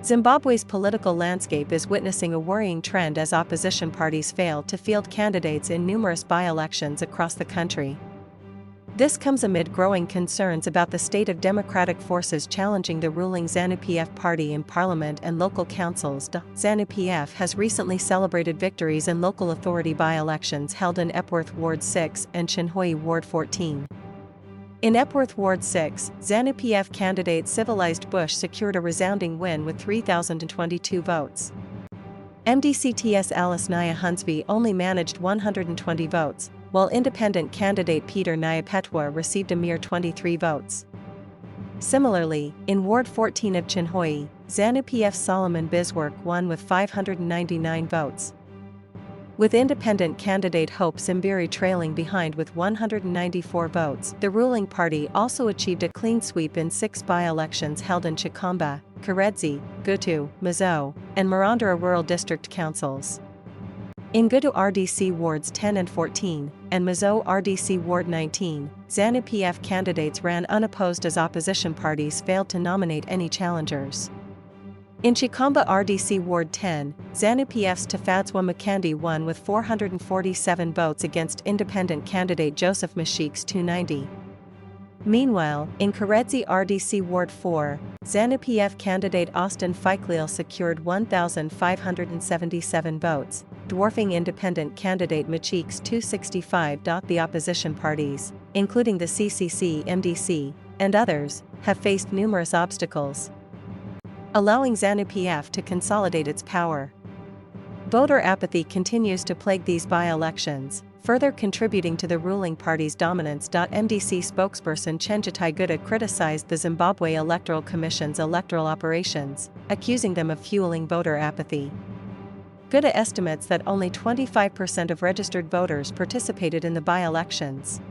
Zimbabwe's political landscape is witnessing a worrying trend as opposition parties fail to field candidates in numerous by-elections across the country. This comes amid growing concerns about the state of democratic forces challenging the ruling Zanu PF party in parliament and local councils. Zanu PF has recently celebrated victories in local authority by-elections held in Epworth Ward 6 and Chinhoyi Ward 14. In Epworth Ward 6, Zanu PF candidate Civilized Bush secured a resounding win with 3,022 votes. MDCT's Alice Naya Hunsby only managed 120 votes, while independent candidate Peter Nyapetwa received a mere 23 votes. Similarly, in Ward 14 of Chinhoyi, Zanu PF's Solomon Biswork won with 599 votes. With independent candidate Hope Simbiri trailing behind with 194 votes, the ruling party also achieved a clean sweep in 6 by-elections held in Chikamba, Karedzi, Gutu, Mazo, and Marandara rural district councils. In Gutu RDC Wards 10 and 14, and Mazo RDC Ward 19, Zanu PF candidates ran unopposed as opposition parties failed to nominate any challengers. In Chikamba RDC Ward 10, Zanu PF's Tafadzwa Makandi won with 447 votes against independent candidate Joseph Mashik's 290. Meanwhile, in Karedzi RDC Ward 4, Zanu PF candidate Austin Fikleal secured 1,577 votes, dwarfing independent candidate Machik's 265. The opposition parties, including the CCC, MDC, and others, have faced numerous obstacles, allowing Zanu PF to consolidate its power. Voter apathy continues to plague these by-elections, further contributing to the ruling party's dominance. MDC spokesperson Chenjetai Guta criticized the Zimbabwe Electoral Commission's electoral operations, accusing them of fueling voter apathy. Guta estimates that only 25% of registered voters participated in the by-elections.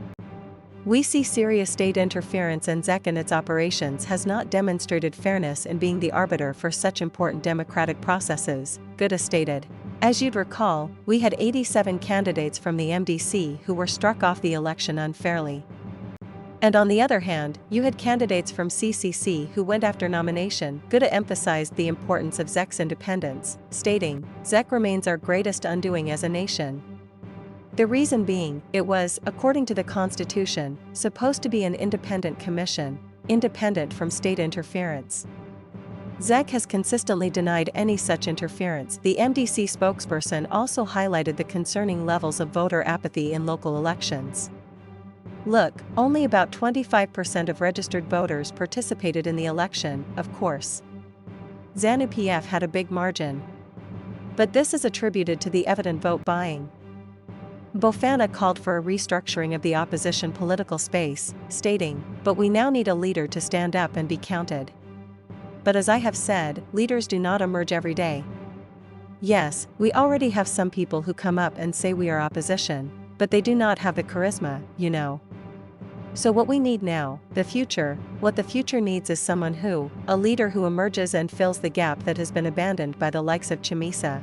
We see serious state interference, and ZEC and its operations has not demonstrated fairness in being the arbiter for such important democratic processes, Guta stated. As you'd recall, we had 87 candidates from the MDC who were struck off the election unfairly. And on the other hand, you had candidates from CCC who went after nomination. Guta emphasized the importance of ZEC's independence, stating, "ZEC remains our greatest undoing as a nation." The reason being, it was, according to the Constitution, supposed to be an independent commission, independent from state interference. ZEC has consistently denied any such interference. The MDC spokesperson also highlighted the concerning levels of voter apathy in local elections. Look, only about 25% of registered voters participated in the election, of course. Zanu PF had a big margin. But this is attributed to the evident vote buying. Bofana called for a restructuring of the opposition political space, stating, "But we now need a leader to stand up and be counted." But as I have said, leaders do not emerge every day. Yes, we already have some people who come up and say we are opposition, but they do not have the charisma, you know. So what we need now, what the future needs is someone a leader who emerges and fills the gap that has been abandoned by the likes of Chamisa,